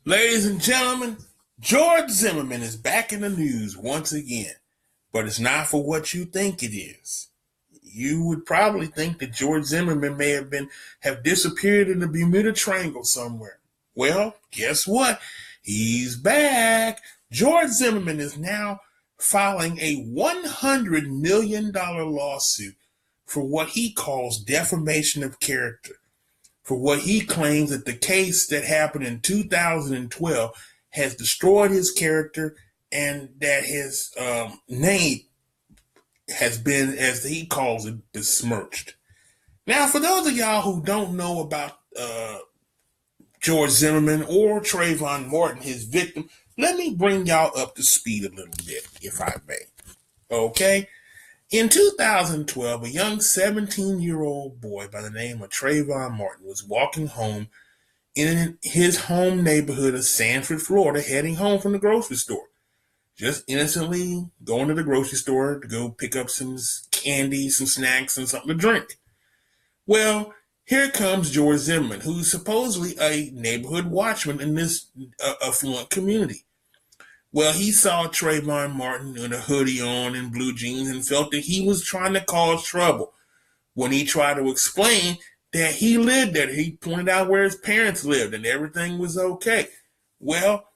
Ladies and gentlemen, George Zimmerman is back in the news once again, but it's not for what you think it is. You would probably think that George Zimmerman may have disappeared in the Bermuda Triangle somewhere. Well, guess what? He's back. George Zimmerman is now filing a $100 million lawsuit for what he calls defamation of character, for what he claims that the case that happened in 2012 has destroyed his character and that his name has been, as he calls it, besmirched. Now, for those of y'all who don't know about George Zimmerman or Trayvon Martin, his victim, let me bring y'all up to speed a little bit, if I may. Okay? In 2012, a young 17-year-old boy by the name of Trayvon Martin was walking home in his home neighborhood of Sanford, Florida, heading home from the grocery store. Just innocently going to the grocery store to go pick up some candy, some snacks, and something to drink. Well, here comes George Zimmerman, who's supposedly a neighborhood watchman in this affluent community. Well, he saw Trayvon Martin with a hoodie on and blue jeans and felt that he was trying to cause trouble. When he tried to explain that he lived there, he pointed out where his parents lived and everything was okay. Well,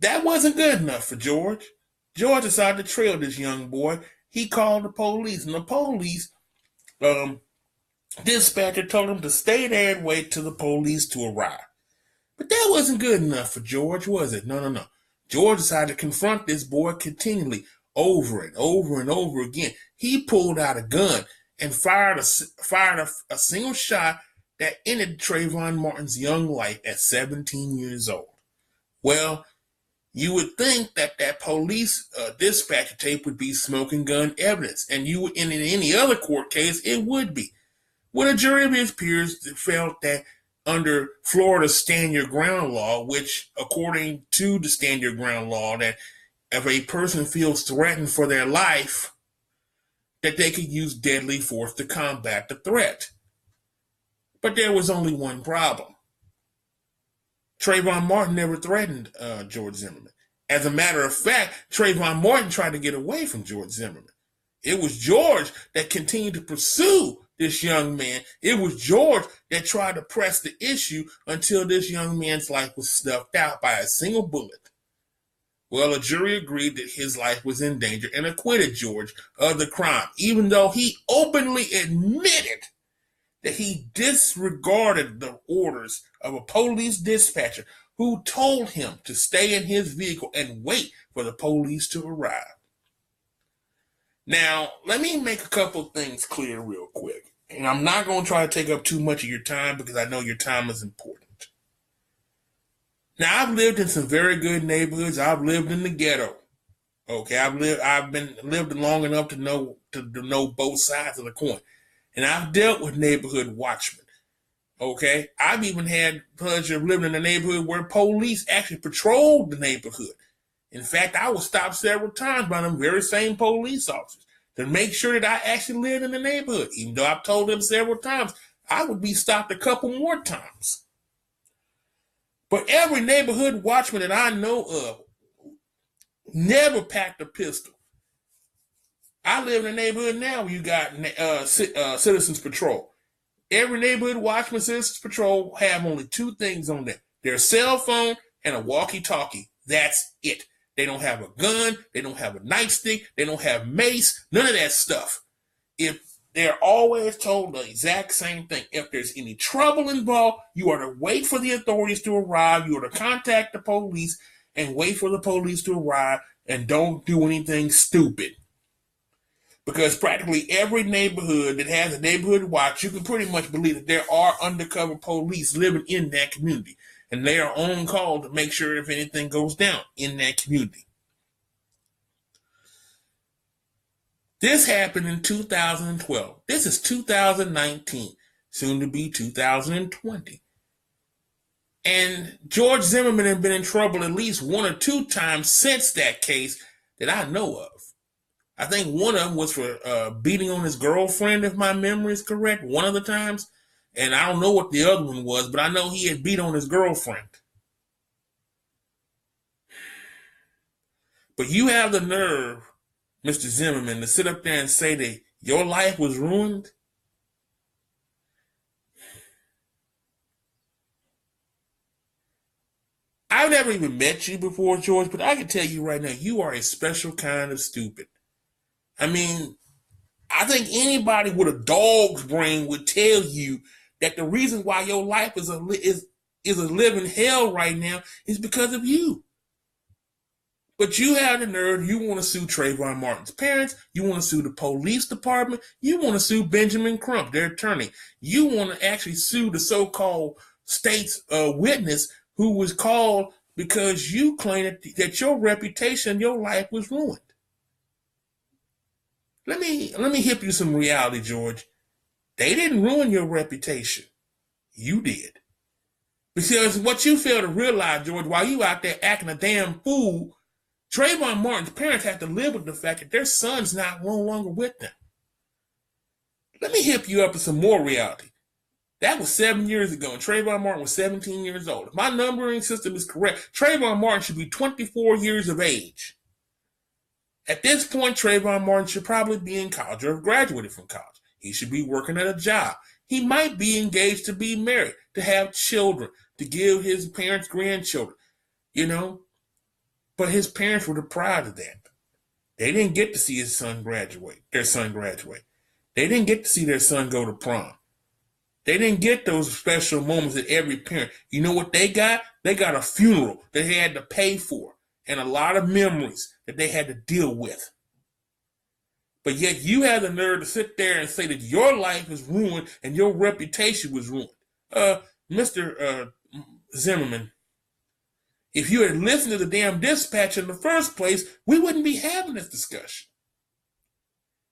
that wasn't good enough for George. George decided to trail this young boy. He called the police, and the police dispatcher told him to stay there and wait till the police to arrive. But that wasn't good enough for George, was it? No. George decided to confront this boy continually, over and over and over again. He pulled out a gun and fired a single shot that ended Trayvon Martin's young life at 17 years old. Well, you would think that police dispatcher tape would be smoking gun evidence, and in any other court case, it would be. Well, a jury of his peers felt that under Florida's stand your ground law, which according to the stand your ground law, that if a person feels threatened for their life, that they could use deadly force to combat the threat. But there was only one problem. Trayvon Martin never threatened George Zimmerman. As a matter of fact, Trayvon Martin tried to get away from George Zimmerman. It was George that continued to pursue this young man. It was George that tried to press the issue until this young man's life was snuffed out by a single bullet. Well, a jury agreed that his life was in danger and acquitted George of the crime, even though he openly admitted that he disregarded the orders of a police dispatcher who told him to stay in his vehicle and wait for the police to arrive. Now, let me make a couple things clear real quick. And I'm not going to try to take up too much of your time because I know your time is important. Now, I've lived in some very good neighborhoods. I've lived in the ghetto. Okay, I've lived long enough to know both sides of the coin. And I've dealt with neighborhood watchmen. Okay, I've even had the pleasure of living in a neighborhood where police actually patrolled the neighborhood. In fact, I was stopped several times by them very same police officers to make sure that I actually lived in the neighborhood. Even though I've told them several times, I would be stopped a couple more times. But every neighborhood watchman that I know of never packed a pistol. I live in a neighborhood now where you got Citizens Patrol. Every neighborhood watchman, Citizens Patrol have only two things on them: their cell phone and a walkie-talkie. That's it. They don't have a gun. They don't have a nightstick. They don't have mace. None of that stuff. If they're always told the exact same thing. If there's any trouble involved, you are to wait for the authorities to arrive. You are to contact the police and wait for the police to arrive, and don't do anything stupid. Because practically every neighborhood that has a neighborhood watch, you can pretty much believe that there are undercover police living in that community. And they are on call to make sure if anything goes down in that community. This happened in 2012. This is 2019, soon to be 2020. And George Zimmerman has been in trouble at least one or two times since that case that I know of. I think one of them was for beating on his girlfriend, if my memory is correct, one of the times. And I don't know what the other one was, but I know he had beat on his girlfriend. But you have the nerve, Mr. Zimmerman, to sit up there and say that your life was ruined? I've never even met you before, George, but I can tell you right now, you are a special kind of stupid. I mean, I think anybody with a dog's brain would tell you that the reason why your life is a living hell right now is because of you. But you have the nerve, you want to sue Trayvon Martin's parents, you want to sue the police department, you want to sue Benjamin Crump, their attorney. You want to actually sue the so-called state's witness who was called because you claim that your reputation, your life was ruined. Let me hip you some reality, George. They didn't ruin your reputation. You did. Because what you fail to realize, George, while you out there acting a damn fool, Trayvon Martin's parents have to live with the fact that their son's no longer with them. Let me hip you up with some more reality. That was 7 years ago, and Trayvon Martin was 17 years old. If my numbering system is correct, Trayvon Martin should be 24 years of age. At this point, Trayvon Martin should probably be in college or have graduated from college. He should be working at a job. He might be engaged to be married, to have children, to give his parents grandchildren, you know. But his parents were deprived of that. They didn't get to see their son graduate. They didn't get to see their son go to prom. They didn't get those special moments that every parent. You know what they got? They got a funeral that they had to pay for and a lot of memories that they had to deal with. But yet you have the nerve to sit there and say that your life is ruined and your reputation was ruined. Mr. Zimmerman, if you had listened to the damn dispatch in the first place, we wouldn't be having this discussion.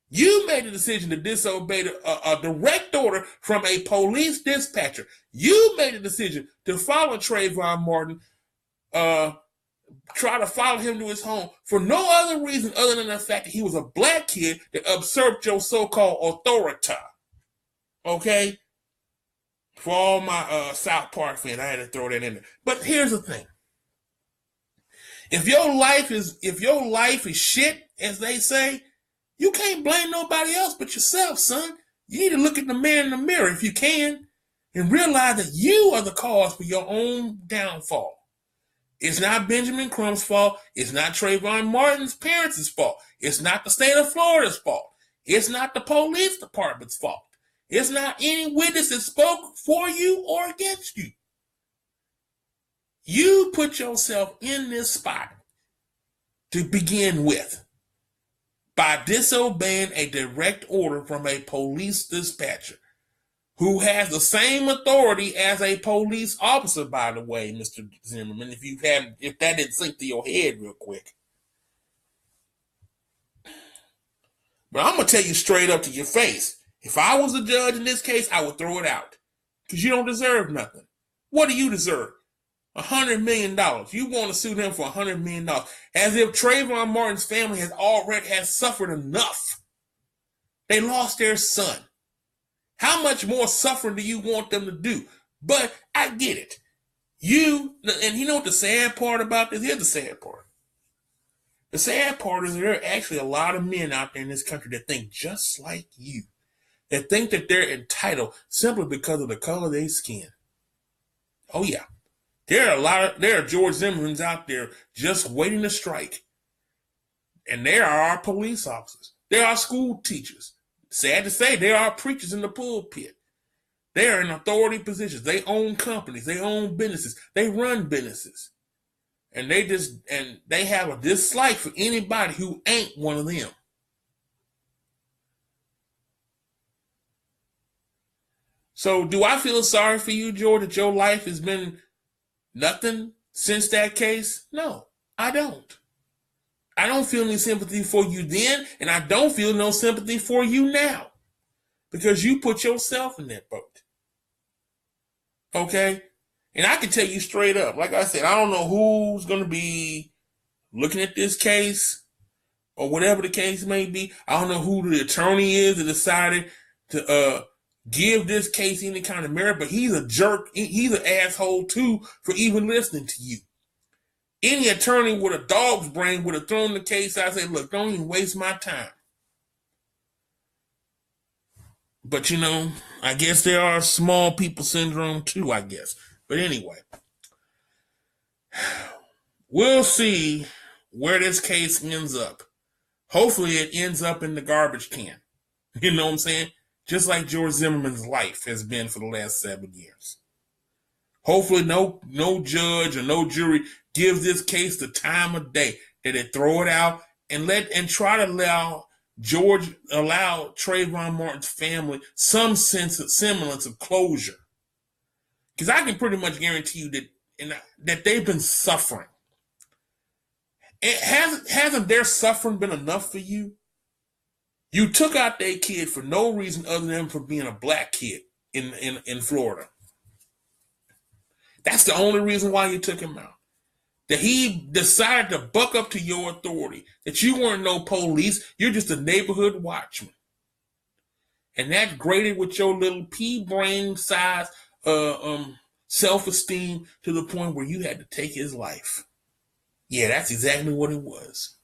You made the decision to disobey a direct order from a police dispatcher. You made the decision to follow Trayvon Martin, try to follow him to his home for no other reason other than the fact that he was a black kid that usurped your so-called authority. Okay? For all my South Park fans, I had to throw that in there. But here's the thing. If your life is shit, as they say, you can't blame nobody else but yourself, son. You need to look at the man in the mirror if you can and realize that you are the cause for your own downfall. It's not Benjamin Crump's fault. It's not Trayvon Martin's parents' fault. It's not the state of Florida's fault. It's not the police department's fault. It's not any witness that spoke for you or against you. You put yourself in this spot to begin with by disobeying a direct order from a police dispatcher who has the same authority as a police officer, by the way, Mr. Zimmerman, if that didn't sink to your head real quick. But I'm going to tell you straight up to your face, if I was a judge in this case, I would throw it out because you don't deserve nothing. What do you deserve? $100 million. You want to sue them for $100 million. As if Trayvon Martin's family has suffered enough. They lost their son. How much more suffering do you want them to do? But I get it. And you know what the sad part about this? Here's the sad part. The sad part is there are actually a lot of men out there in this country that think just like you. That think that they're entitled simply because of the color of their skin. Oh yeah. There are George Zimmermans out there just waiting to strike. And there are our police officers. There are school teachers. Sad to say, there are preachers in the pulpit. They are in authority positions. They own companies. They own businesses. They run businesses. And they have a dislike for anybody who ain't one of them. So do I feel sorry for you, George, that your life has been nothing since that case? No, I don't. I don't feel any sympathy for you then, and I don't feel no sympathy for you now because you put yourself in that boat. Okay? And I can tell you straight up, like I said, I don't know who's going to be looking at this case or whatever the case may be. I don't know who the attorney is that decided to give this case any kind of merit, but he's a jerk. He's an asshole too for even listening to you. Any attorney with a dog's brain would have thrown the case out and said, look, don't even waste my time. But, I guess there are small people syndrome too, I guess. But anyway, we'll see where this case ends up. Hopefully it ends up in the garbage can. You know what I'm saying? Just like George Zimmerman's life has been for the last 7 years. Hopefully no judge or no jury gives this case the time of day, that they throw it out and try to allow Trayvon Martin's family some sense of semblance of closure. Because I can pretty much guarantee you that they've been suffering. Hasn't their suffering been enough for you? You took out their kid for no reason other than for being a black kid in Florida. That's the only reason why you took him out. That he decided to buck up to your authority. That you weren't no police. You're just a neighborhood watchman. And that grated with your little pea brain size self-esteem to the point where you had to take his life. Yeah, that's exactly what it was.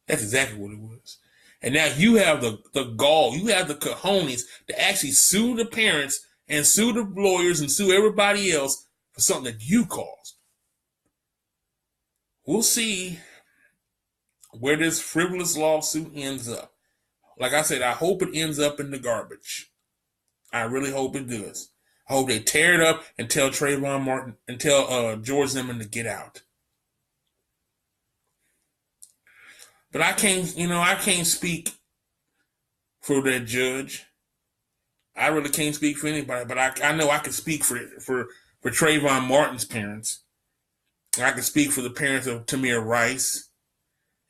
That's exactly what it was. And now you have the gall, you have the cojones to actually sue the parents and sue the lawyers and sue everybody else for something that you caused. We'll see where this frivolous lawsuit ends up. Like I said, I hope it ends up in the garbage. I really hope it does. I hope they tear it up and tell Trayvon Martin and tell George Zimmerman to get out. But I can't speak for that judge. I really can't speak for anybody, but I know I can speak for Trayvon Martin's parents. I can speak for the parents of Tamir Rice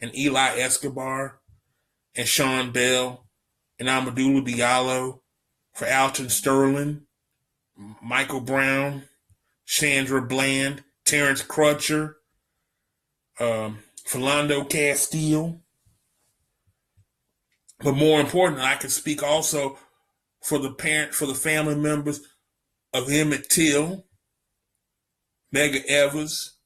and Eli Escobar and Sean Bell and Amadou Diallo, for Alton Sterling, Michael Brown, Chandra Bland, Terrence Crutcher, Philando Castile. But more importantly, I can speak also for the family members of Emmett Till, Medgar Evers,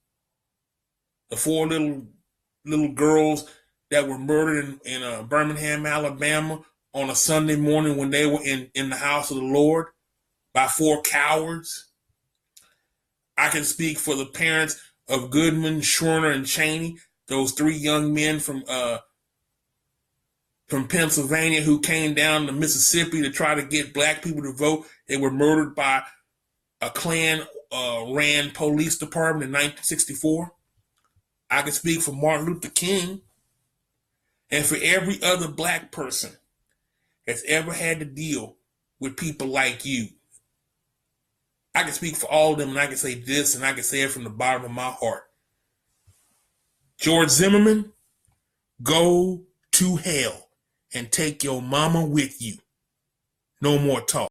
the 4 little girls that were murdered in Birmingham, Alabama on a Sunday morning when they were in the house of the Lord by 4 cowards. I can speak for the parents of Goodman, Schwerner, and Cheney, those 3 young men from Pennsylvania who came down to Mississippi to try to get black people to vote. They were murdered by a Klan-ran police department in 1964. I can speak for Martin Luther King and for every other black person that's ever had to deal with people like you. I can speak for all of them, and I can say this, and I can say it from the bottom of my heart. George Zimmerman, go to hell and take your mama with you. No more talk.